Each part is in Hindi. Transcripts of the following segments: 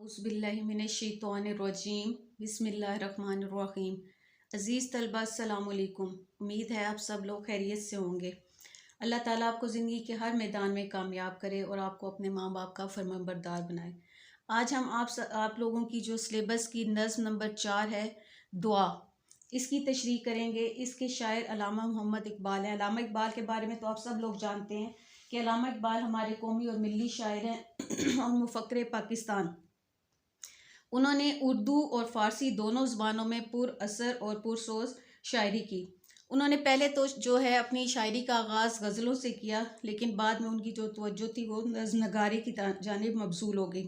औज़ुबिल्लाहिमिनश्शैतानिर्रजीम बिस्मिल्लाहिर्रहमानिर्रहीम। अज़ीज़ तलबा अस्सलाम वालेकुम। उम्मीद है आप सब लोग खैरियत से होंगे। अल्लाह ताला आपको ज़िंदगी के हर मैदान में कामयाब करे और आपको अपने माँ बाप का फरमाबरदार बनाए। आज हम आप लोगों की जो सिलेबस की नज़्म नंबर 4 है दुआ, इसकी तशरीह करेंगे। इसके शायर अल्लामा मोहम्मद इकबाल हैं। अल्लामा इकबाल के बारे में तो आप सब लोग जानते हैं कि अल्लामा इकबाल हमारे कौमी और मिली शायर हैं और मुफ़क्किर पाकिस्तान। उन्होंने उर्दू और फ़ारसी दोनों ज़बानों में पुरअसर और पुरसोज शायरी की। उन्होंने पहले तो जो है अपनी शायरी का आगाज़ गज़लों से किया, लेकिन बाद में उनकी जो तवज्जो थी वो नज़्म नगारी की जानिब मबज़ूल हो गई,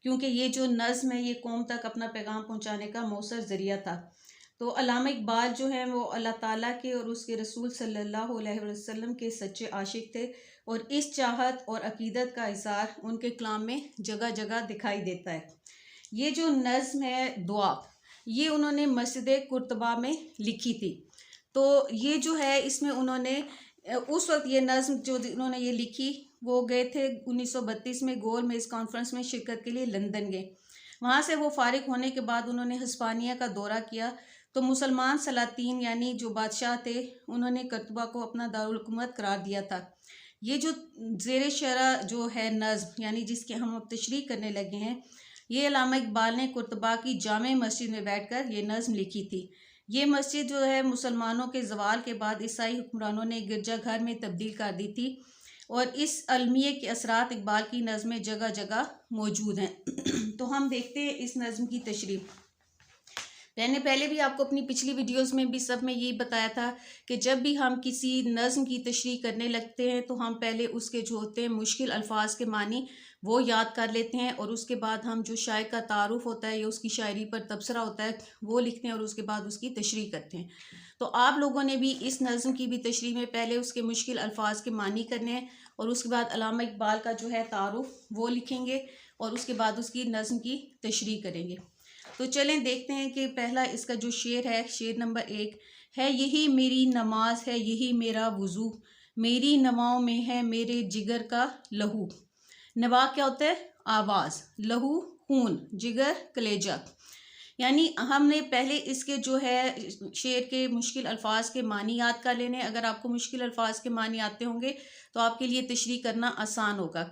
क्योंकि ये जो नज़्म है ये कौम तक अपना पैगाम पहुँचाने का मौसर ज़रिया था। तो अल्लामा इकबाल जो हैं वो अल्लाह ताला के और उसके रसूल सल्लल्लाहु अलैहि वसल्लम के सच्चे आशिक थे, और इस चाहत और अकीदत का इज़हार उनके कलाम में जगह जगह दिखाई देता है। ये जो नज़्म है दुआ, ये उन्होंने मस्जिद कुर्तबा में लिखी थी। तो ये जो है इसमें उन्होंने उस वक्त ये नज़्म जो उन्होंने ये लिखी, वो गए थे 1932 में गोल मेज़ कॉन्फ्रेंस में शिरकत के लिए लंदन गए। वहाँ से वो फारिग होने के बाद उन्होंने हिस्पानिया का दौरा किया। तो मुसलमान सलातीन यानी जो बादशाह थे, उन्होंने कुर्तबा को अपना दारुल हुकूमत करार दिया था। ये जो ज़ेर शरा जो है नज़्म यानी जिसकी हम अब तशरीह करने लगे हैं, ये अल्लामा इकबाल ने कुर्तबा की जामे मस्जिद में बैठकर ये नज़्म लिखी थी। ये मस्जिद जो है मुसलमानों के ज़वाल के बाद ईसाई हुक्मरानों ने गिरजा घर में तब्दील कर दी थी, और इस अलमिये के असरात इकबाल की नज़्में जगह जगह मौजूद हैं। तो हम देखते हैं इस नज़्म की तशरीह। मैंने पहले भी आपको अपनी पिछली वीडियोस में भी सब में यही बताया था कि जब भी हम किसी नज़्म की तशरीह करने लगते हैं तो हम पहले उसके जो होते हैं मुश्किल अल्फाज के मानी वो याद कर लेते हैं, और उसके बाद हम जो शायर का तारुफ होता है या उसकी शायरी पर तबसरा होता है वो लिखते हैं, और उसके बाद उसकी तशरीह करते हैं। तो आप लोगों ने भी इस नज़्म की भी तशरीह में पहले उसके मुश्किल अल्फाज के मानी करने हैं, और उसके बाद अल्लामा इकबाल का जो है तारुफ वो लिखेंगे, और उसके बाद उसकी नज़्म की तशरीह करेंगे। तो चलें देखते हैं कि पहला इसका जो शेर है, शेर नंबर 1 है, यही मेरी नमाज है यही मेरा वज़ू, मेरी नवाओं में है मेरे जिगर का लहू। नवा क्या होता है? आवाज़, लहू खून, जिगर कलेजा। यानी हमने पहले इसके जो है शेर के मुश्किल अल्फाज के मानी याद कर लेने। अगर आपको मुश्किल अल्फाज के मानी आते होंगे तो आपके लिए तशरीह करना आसान होगा।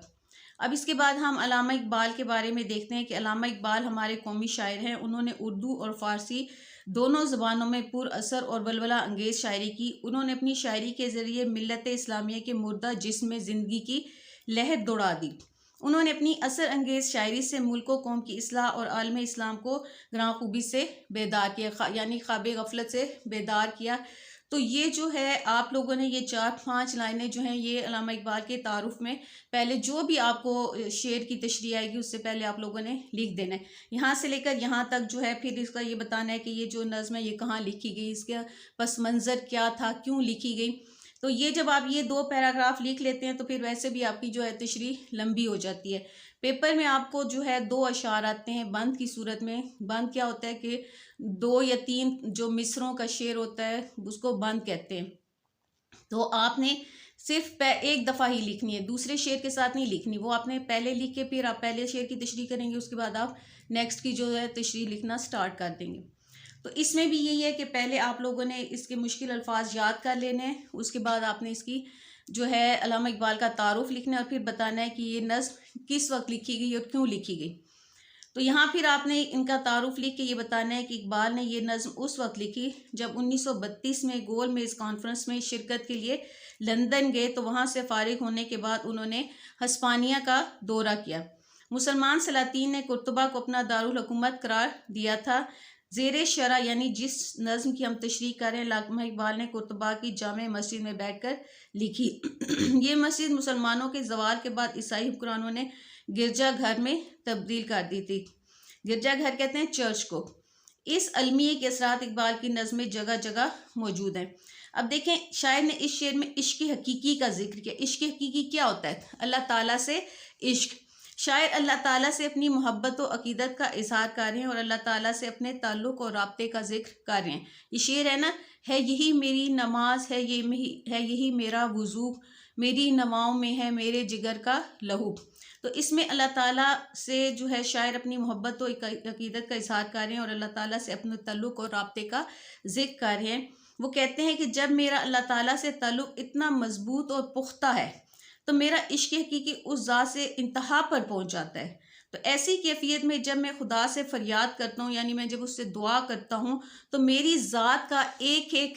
अब इसके बाद हम अल्लामा इकबाल के बारे में देखते हैं कि अल्लामा इकबाल हमारे कौमी शायर हैं। उन्होंने उर्दू और फ़ारसी दोनों ज़बानों में पुरअसर और वलवला अंगेज़ शायरी की। उन्होंने अपनी शायरी के ज़रिए मिल्लत इस्लामिया के मुर्दा जिस्म में ज़िंदगी की लहर दौड़ा दी। उन्होंने अपनी असर अंगेज़ शायरी से मुल्क व कौम की इस्लाह और आलम इस्लाम को ग्रां खूबी से बेदार किया, यानी ख्वाब गफलत से बेदार किया। तो ये जो है आप लोगों ने ये 4-5 लाइनें जो हैं ये अल्लामा इकबाल के तारुफ में पहले जो भी आपको शेर की तशरीह आएगी उससे पहले आप लोगों ने लिख देना है। यहाँ से लेकर यहाँ तक जो है फिर इसका ये बताना है कि ये जो नज़्म है ये कहाँ लिखी गई, इसका पस मंज़र क्या था, क्यों लिखी गई। तो ये जब आप ये 2 पैराग्राफ लिख लेते हैं तो फिर वैसे भी आपकी जो है तशरीह लंबी हो जाती है। पेपर में आपको जो है 2 अशार आते हैं बंद की सूरत में। बंद क्या होता है कि 2 या 3 जो मिसरों का शेर होता है उसको बंद कहते हैं। तो आपने सिर्फ एक दफ़ा ही लिखनी है, दूसरे शेर के साथ नहीं लिखनी। वो आपने पहले लिख के फिर आप पहले शेर की तशरीह करेंगे, उसके बाद आप नेक्स्ट की जो है तशरीह लिखना स्टार्ट कर देंगे। तो इसमें भी यही है कि पहले आप लोगों ने इसके मुश्किल अल्फाज याद कर लेने हैं, उसके बाद आपने इसकी जो है अल्लामा इकबाल का तारुफ लिखना है, और फिर बताना है कि ये नज़्म किस वक्त लिखी गई और क्यों लिखी गई। तो यहाँ फिर आपने इनका तारुफ लिख के ये बताना है कि इकबाल ने ये नज़्म उस वक्त लिखी जब 1932 में गोल मेज़ कॉन्फ्रेंस में शिरकत के लिए लंदन गए। तो वहाँ से फारिग होने के बाद उन्होंने हिस्पानिया का दौरा किया। मुसलमान सलातीन ने कुर्तबा को अपना दारुल हुकूमत करार दिया था। ज़ेर शरा यानी जिस नज़्म की हम तशरीह कर रहे हैं, अल्लामा इकबाल ने कुर्तबा की जामे मस्जिद में बैठकर लिखी। ये मस्जिद मुसलमानों के ज़वाल के बाद ईसाई हुक्मरानों ने गिरजा घर में तब्दील कर दी थी। गिरजा घर कहते हैं चर्च को। इस अलमिये के असरात इकबाल की नज़में जगह जगह मौजूद हैं। अब देखें, शायर ने इस शेर में इश्क हकीकी का जिक्र किया। इश्क हकीकी क्या होता है? अल्लाह ताला से इश्क। शायर अल्लाह ताला से अपनी मोहब्बत व अकीदत का इजहार कर रहे हैं और अल्लाह ताला से अपने ताल्लुक़ और राब्ते का जिक्र कर रहे हैं। ये शेर है ना, है यही मेरी नमाज है यही मेरा वज़ू, मेरी नवाओं में है मेरे जिगर का लहू। तो इसमें अल्लाह ताला से जो है शायर अपनी मोहब्बत और अकीदत का इजहार कर रहे हैं और अल्लाह ताला से अपने तल्लुक़ और राब्ते का जिक्र कर रहे हैं। वो कहते हैं कि जब मेरा अल्लाह ताला से तल्लुक़ इतना मजबूत और पुख्ता है तो मेरा इश्क हकीकी उस ज़ात से इंतहा पर पहुंच जाता है। तो ऐसी कैफियत में जब मैं खुदा से फरियाद करता हूँ, यानी मैं जब उससे दुआ करता हूँ, तो मेरी ज़ात का एक एक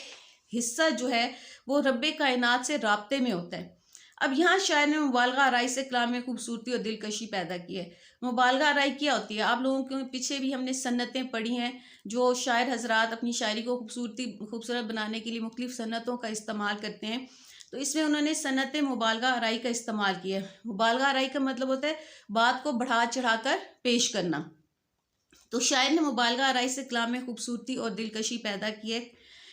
हिस्सा जो है वो रब्बे कायनात से राब्ते में होता है। अब यहाँ शायर ने मुबालगा आराई से कलाम में खूबसूरती और दिलकशी पैदा की है। मुबालगा आराई क्या होती है? आप लोगों के पीछे भी हमने सन्नतें पढ़ी हैं, जो शायर हजरात अपनी शायरी को खूबसूरत बनाने के लिए मुख्तलिफ सन्नतों का इस्तेमाल करते हैं। तो इसमें उन्होंने सन्नत मुबालगा आराई का इस्तेमाल किया। मुबालगा आराई का मतलब होता है बात को बढ़ा चढ़ा कर पेश करना। तो शायर ने मुबालगा आराई से कलाम में खूबसूरती और दिलकशी पैदा की है,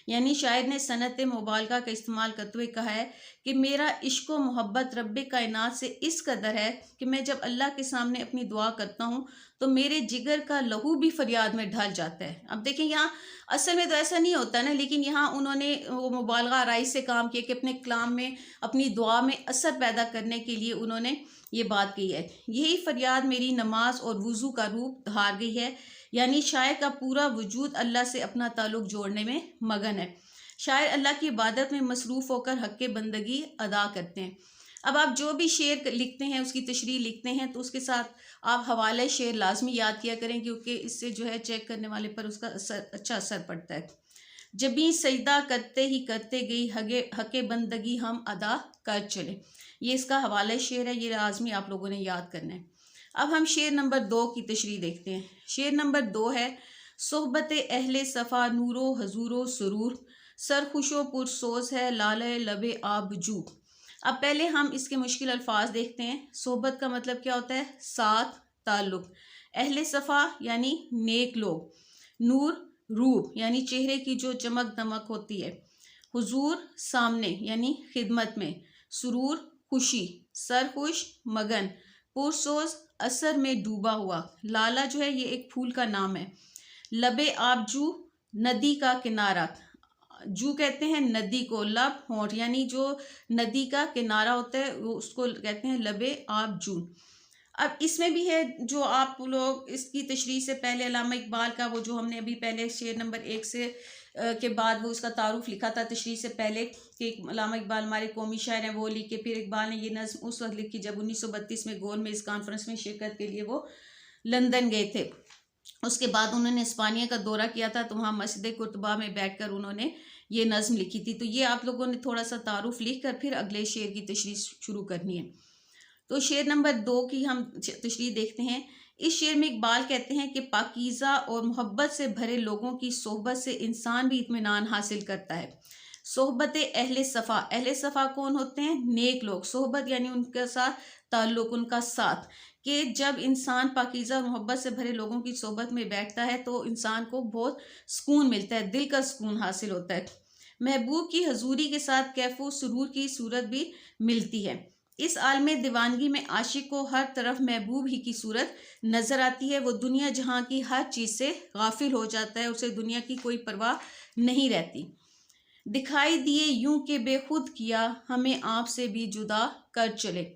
यानी शायर ने सनत मुबालगा का इस्तेमाल करते हुए कहा है कि मेरा इश्क व मोहब्बत रब्बे कायनात से इस कदर है कि मैं जब अल्लाह के सामने अपनी दुआ करता हूँ तो मेरे जिगर का लहू भी फरियाद में ढल जाता है। अब देखें यहाँ असल में तो ऐसा नहीं होता ना, लेकिन यहाँ उन्होंने वो मुबालगा आराई से काम किया कि अपने कलाम में अपनी दुआ में असर पैदा करने के लिए उन्होंने ये बात कही है। यही फरियाद मेरी नमाज और वज़ू का रूप धार गई है, यानी शायर का पूरा वजूद अल्लाह से अपना ताल्लुक़ जोड़ने में मगन है। शायर अल्लाह की इबादत में मसरूफ़ होकर हक़ बंदगी अदा करते हैं। अब आप जो भी शेर लिखते हैं, उसकी तशरीह लिखते हैं, तो उसके साथ आप हवाले शेर लाजमी याद किया करें, क्योंकि इससे जो है चेक करने वाले पर उसका अच्छा असर पड़ता है। जबी सजदा करते ही करते गई हक़ बंदगी हम अदा कर चले, ये इसका हवाले शेर है, ये लाजमी आप लोगों ने याद करना है। अब हम शेर नंबर 2 की तशरीह देखते हैं। शेर नंबर 2 है सोहबत अहले सफ़ा नूरो हजूरो सुरूर, सरखुशो पुरसोज है लाले लबे आबजू। अब पहले हम इसके मुश्किल अल्फाज देखते हैं। सोहबत का मतलब क्या होता है? साथ, ताल्लुक़। अहले सफ़ा यानी नेक लोग। नूर रूप यानी चेहरे की जो चमक दमक होती है। हुजूर सामने यानी खिदमत में। सुरूर खुशी, सरखुश मगन। पुरसोज असर में डूबा हुआ। लाला जो है ये एक फूल का नाम है। लबे आबजू नदी का किनारा, जू कहते हैं नदी को, लब होंठ यानी जो नदी का किनारा होता है वो उसको कहते हैं लबे आबजू। अब इसमें भी है जो आप लोग इसकी तशरीह से पहले अल्लामा इकबाल का वो जो हमने अभी पहले शेर नंबर 1 से के बाद वो उसका तारुफ लिखा था तशरीह से पहले कि अल्लामा इकबाल हमारे कौमी शायर हैं, वो लिखे। फिर इकबाल ने ये नज़्म उस वक्त लिखी जब 1932 में गोल में इस कॉन्फ्रेंस में शिरकत के लिए वो लंदन गए थे। उसके बाद उन्होंने इस्पानिया का दौरा किया था, तो वहाँ मस्जिद कुर्तबा में बैठकर उन्होंने ये नज़्म लिखी थी। तो ये आप लोगों ने थोड़ा सा तारुफ लिख कर फिर अगले शेर की तशरीह शुरू करनी है। तो शेर नंबर 2 की हम तशरीह देखते हैं। इस शेर में इकबाल कहते हैं कि पाकीज़ा और मोहब्बत से भरे लोगों की सोहबत से इंसान भी इत्मीनान हासिल करता है। सोहबत अहले सफ़ा, अहले सफ़ा कौन होते हैं? नेक लोग। सोहबत यानी उनके साथ ताल्लुक़, उनका साथ, कि जब इंसान पाकीज़ा और मोहब्बत से भरे लोगों की सोहबत में बैठता है तो इंसान को बहुत सुकून मिलता है, दिल का सुकून हासिल होता है। महबूब की हजूरी के साथ कैफो सुरूर की सूरत भी मिलती है। इस आलम दीवानगी में आशिक को हर तरफ महबूब ही की सूरत नज़र आती है। वो दुनिया जहाँ की हर चीज़ से गाफिल हो जाता है, उसे दुनिया की कोई परवाह नहीं रहती। दिखाई दिए यूं के बेखुद किया हमें आपसे भी जुदा कर चले।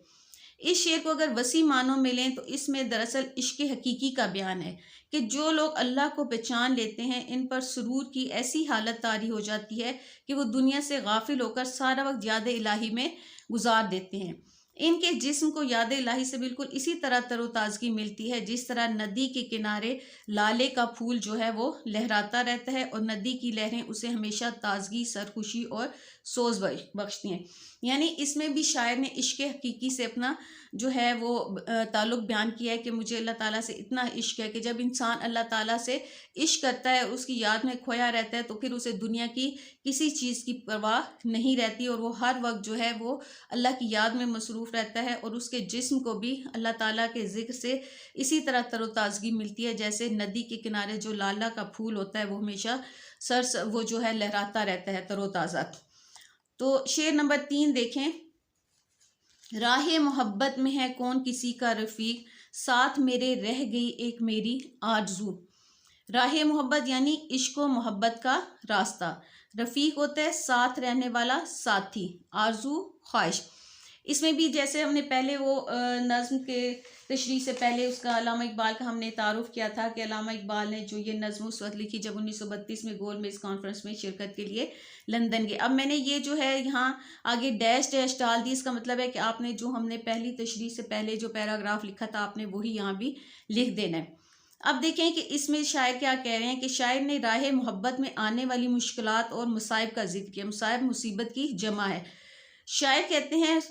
इस शेर को अगर वसी मानों में लें तो इसमें दरअसल इश्क हकीकी का बयान है कि जो लोग अल्लाह को पहचान लेते हैं, इन पर सुरूर की ऐसी हालत तारी हो जाती है कि वो दुनिया से गाफिल होकर सारा वक्त याद इलाही में गुजार देते हैं। इनके जिस्म को याद इलाही से बिल्कुल इसी तरह तरोताज़गी मिलती है जिस तरह नदी के किनारे लाले का फूल जो है वो लहराता रहता है और नदी की लहरें उसे हमेशा ताजगी, सरखुशी और सोज बख्शती हैं। यानी इसमें भी शायर ने इश्क हकीकी से अपना जो है वो ताल्लुक़ बयान किया है कि मुझे अल्लाह ताला से इतना इश्क है कि जब इंसान अल्लाह ताला से इश्क करता है, उसकी याद में खोया रहता है, तो फिर उसे दुनिया की किसी चीज़ की परवाह नहीं रहती और वो हर वक्त जो है वो अल्लाह की याद में मसरूफ़ रहता है और उसके जिस्म को भी अल्लाह ताला के ज़िक्र से इसी तरह तरोताज़गी मिलती है जैसे नदी के किनारे जो लाला का फूल होता है वो हमेशा वो जो है लहराता रहता है तरोताज़ा। तो शेर नंबर 3 देखें। राहे मोहब्बत में है कौन किसी का रफ़ीक, साथ मेरे रह गई एक मेरी आरज़ू। राहे मोहब्बत यानी इश्क व मोहब्बत का रास्ता। रफ़ीक होता है साथ रहने वाला साथी, आरज़ू ख्वाहिश। इसमें भी जैसे हमने पहले वो नज़्म के तशरीह से पहले उसका अल्लामा इकबाल का हमने तारुफ किया था कि अल्लामा इकबाल ने जो ये नज़्म उस वक्त लिखी जब 1932 में गोल मेज़ कॉन्फ्रेंस में शिरकत के लिए लंदन गए। अब मैंने ये जो है यहाँ आगे डैश डैश डाल दी, इसका मतलब है कि आपने जो हमने पहली तशरीह से पहले जो पैराग्राफ लिखा था आपने वही यहाँ भी लिख देना है। अब देखें कि इसमें शायर क्या कह रहे हैं कि शायर ने राह मोहब्बत में आने वाली मुश्किलात और मुसाइब का जिक्र किया। मुसाइब मुसीबत की जमा है। शायर कहते हैं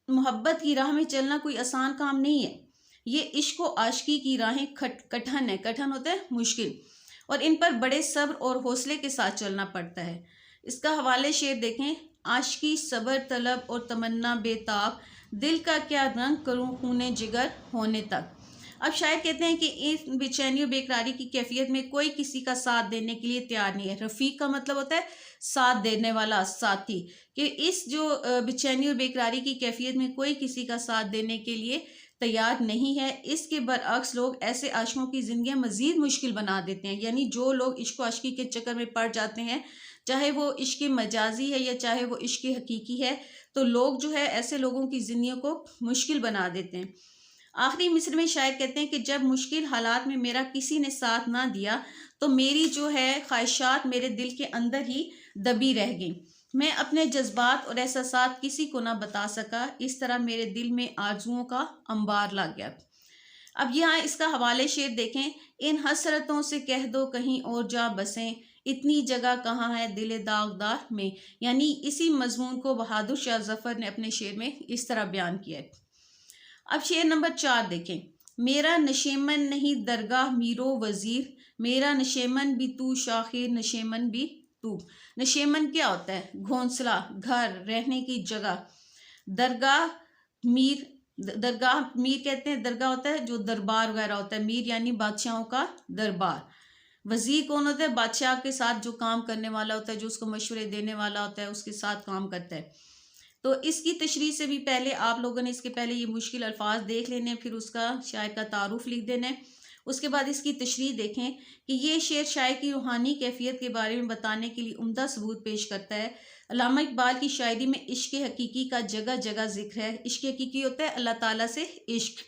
मोहब्बत की राह में चलना कोई आसान काम नहीं है। ये इश्क व आशिकी की राहें कठिन है। कठिन होता है मुश्किल, और इन पर बड़े सब्र और हौसले के साथ चलना पड़ता है। इसका हवाले शेर देखें। आशिकी सब्र तलब और तमन्ना बेताब, दिल का क्या रंग करूं खूने जिगर होने तक। अब शायर कहते हैं कि इस बेचैनी और बेकरारी की कैफियत में कोई किसी का साथ देने के लिए तैयार नहीं है। रफ़ीक का मतलब होता है साथ देने वाला, साथी। कि इस जो बेचैनी और बेकरारी की कैफियत में कोई किसी का साथ देने के लिए तैयार नहीं है। इसके बरअक्स लोग ऐसे आशिकों की ज़िंदगी मज़ीद मुश्किल बना देते हैं। यानी जो लोग इश्क व आशिकी के चक्कर में पड़ जाते हैं, चाहे वो इश्क मजाजी है या चाहे वो इश्क हकीकी है, तो लोग जो है ऐसे लोगों की ज़िंदगी को मुश्किल बना देते हैं। आखिरी मिस्र में शायर कहते हैं कि जब मुश्किल हालात में मेरा किसी ने साथ ना दिया तो मेरी जो है ख्वाहिशात मेरे दिल के अंदर ही दबी रह गई। मैं अपने जज्बात और एहसासात किसी को ना बता सका। इस तरह मेरे दिल में आरजुओं का अंबार लग गया। अब यहाँ इसका हवाले शेर देखें। इन हसरतों से कह दो कहीं और जा बसें, इतनी जगह कहाँ है दिल दागदार में। यानी इसी मजमून को बहादुर शाह जफर ने अपने शेर में इस तरह बयान किया है। अब शेर नंबर 4 देखें। मेरा नशेमन नहीं दरगाह मीरो वजीर, मेरा नशेमन भी तू शाखिर नशेमन भी तू। नशेमन क्या होता है? घोंसला, घर, रहने की जगह। दरगाह मीर, दरगाह मीर कहते हैं, दरगाह होता है जो दरबार वगैरह होता है। मीर यानी बादशाहों का दरबार। वजीर कौन होता है? बादशाह के साथ जो काम करने वाला होता है, जो उसको मशवरे देने वाला होता है, उसके साथ काम करता है। तो इसकी तशरीह से भी पहले आप लोगों ने इसके पहले ये मुश्किल अल्फाज देख लेने, फिर उसका शायर का तारुफ लिख देना है। उसके बाद इसकी तशरीह देखें कि ये शेर शायर की रूहानी कैफियत के बारे में बताने के लिए उम्दा सबूत पेश करता है। अल्लामा इकबाल की शायरी में इश्क हकीकी का जगह जगह जिक्र है। इश्क हकीकी होता है अल्लाह ताला से इश्क।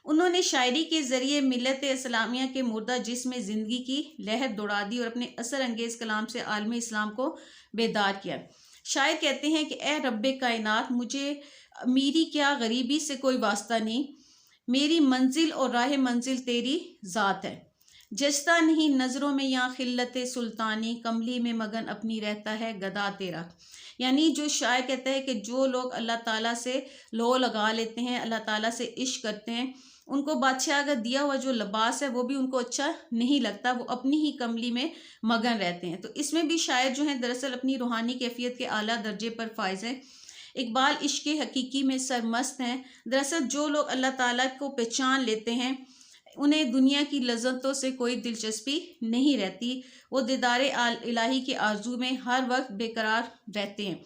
उन्होंने शायरी के ज़रिए मिल्लत इस्लामिया के मुर्दा जिस्म में ज़िंदगी की लहर दौड़ा दी और अपने असर अंगेज़ कलाम से आलम इस्लाम को बेदार किया। शायर कहते हैं कि ए रब्बे कायनात, मुझे मेरी क्या गरीबी से कोई वास्ता नहीं, मेरी मंजिल और राह मंजिल तेरी ज़ात है। जस्ता नहीं नज़रों में यहाँ खिल्लत सुल्तानी, कमली में मगन अपनी रहता है गदा तेरा। यानी जो शायर कहता है कि जो लोग अल्लाह ताला से लो लगा लेते हैं, अल्लाह ताला से इश्क करते हैं, उनको बादशाह का दिया हुआ जो लिबास है वो भी उनको अच्छा नहीं लगता, वो अपनी ही कमली में मगन रहते हैं। तो इसमें भी शायर जो है दरअसल अपनी रूहानी कैफियत के आला दर्जे पर फायज है। इकबाल इश्क हकीकी में सरमस्त हैं। दरअसल जो लोग अल्लाह ताला को पहचान लेते हैं, उन्हें दुनिया की लज्जतों से कोई दिलचस्पी नहीं रहती। वो दीदारे इलाही की आरजू में हर वक्त बेकरार रहते हैं।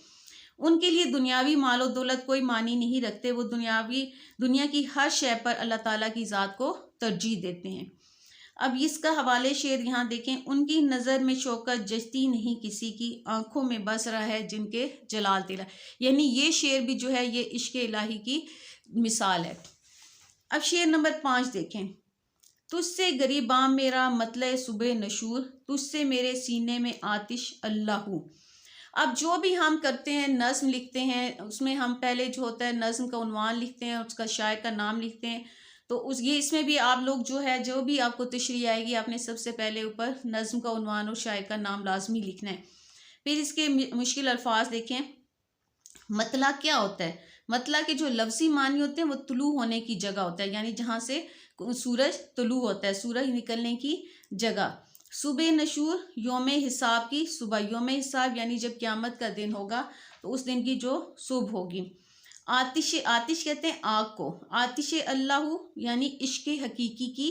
उनके लिए दुनियावी मालो दौलत कोई मानी नहीं रखते। वो दुनिया की हर शय पर अल्लाह ताला की ज़ात को तरजीह देते हैं। अब इसका हवाले शेर यहाँ देखें। उनकी नज़र में शौकत जचती नहीं किसी की, आंखों में बस रहा है जिनके जलाल तेरा। यानी ये शेर भी जो है ये इश्क इलाही की मिसाल है। अब शेर नंबर 5 देखें। तुझसे गरीबाम मेरा मतलब सुबह नशूर, तुझसे मेरे सीने में आतिश अल्लाहू। अब जो भी हम करते हैं, नज़्म लिखते हैं, उसमें हम पहले जो होता है नज़्म का उन्वान लिखते हैं, उसका शायर का नाम लिखते हैं। तो ये इसमें भी आप लोग जो है जो भी आपको तशरीह आएगी, आपने सबसे पहले ऊपर नज़्म का उन्वान और शायर का नाम लाजमी लिखना है। फिर इसके मुश्किल अल्फाज देखें। मतला क्या होता है? मतला के जो लफ्ज़ी मानी होते हैं वो तुलू होने की जगह होता है, यानी जहाँ से सूरज तुलू होता है, सूरज निकलने की जगह। सुबह नशूर योम हिसाब की सुबह, योम हिसाब यानी जब क़यामत का दिन होगा तो उस दिन की जो सुबह होगी। आतिश, आतिश कहते हैं आग को। आतिश अल्लाहू यानी इश्क हकीकी की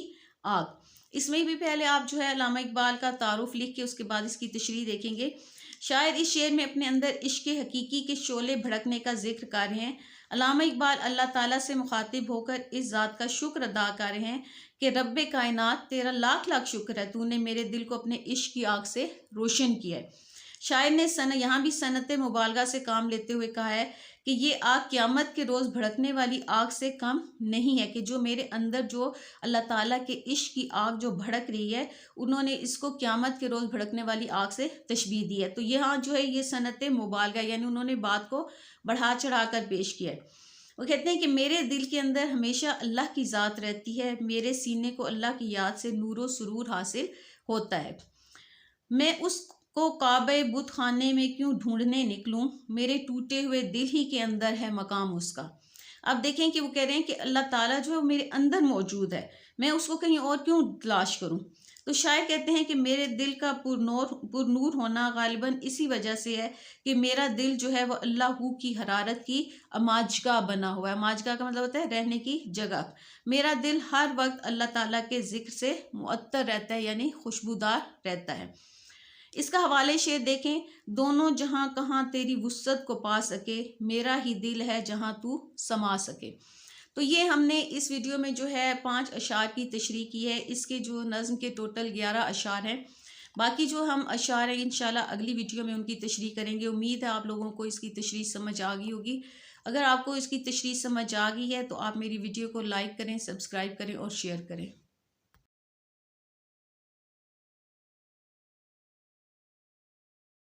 आग। इसमें भी पहले आप जो है अल्लामा इकबाल का तारुफ लिख के उसके बाद इसकी तशरीह देखेंगे। शायर इस शेर में अपने अंदर इश्क हकीकी के शोले भड़कने का जिक्र कर रहे हैं। अल्लामा इकबाल अल्लाह ताला से मुखातिब होकर इस ज़ात का शुक्र अदा कर रहे हैं कि रब्बे कायनात, तेरा लाख लाख शुक्र है, तूने मेरे दिल को अपने इश्क की आग से रोशन किया है। शायर ने यहाँ भी सनत मुबालगा से काम लेते हुए कहा है कि ये आग क़यामत के रोज़ भड़कने वाली आग से कम नहीं है, कि जो मेरे अंदर जो अल्लाह ताला के इश्क की आग जो भड़क रही है, उन्होंने इसको क़यामत के रोज़ भड़कने वाली आग से तशबीह दी है। तो यहाँ जो है ये सनत मुबालगा, यानी उन्होंने बात को बढ़ा चढ़ा कर पेश किया है। वो कहते हैं कि मेरे दिल के अंदर हमेशा अल्लाह की ज़ात रहती है, मेरे सीने को अल्लाह की याद से नूर व सुरूर हासिल होता है। मैं उसको काबे बुत खाने में क्यों ढूंढने निकलूं, मेरे टूटे हुए दिल ही के अंदर है मकाम उसका। अब देखें कि वो कह रहे हैं कि अल्लाह ताला जो है वो मेरे अंदर मौजूद है, मैं उसको कहीं और क्यों तलाश करूं। तो शायर कहते हैं कि मेरे दिल का पुरनूर होना गालिबन इसी वजह से है कि मेरा दिल जो है वो अल्लाह की हरारत की अमाजगा बना हुआ है। अमाजगा का मतलब होता है रहने की जगह। मेरा दिल हर वक्त अल्लाह ताला के जिक्र से मुअत्तर रहता है, यानी खुशबूदार रहता है। इसका हवाले शेर देखें, दोनों जहां कहाँ तेरी वुसअत को पा सके, मेरा ही दिल है जहां तू समा सके। तो ये हमने इस वीडियो में जो है 5 अशार की तशरीह की है। इसके जो नज़्म के टोटल 11 अशार हैं। बाकी जो हम अशार हैं इंशाल्लाह अगली वीडियो में उनकी तशरीह करेंगे। उम्मीद है आप लोगों को इसकी तशरीह समझ आ गई होगी। अगर आपको इसकी तशरीह समझ आ गई है तो आप मेरी वीडियो को लाइक करें, सब्सक्राइब करें और शेयर करें।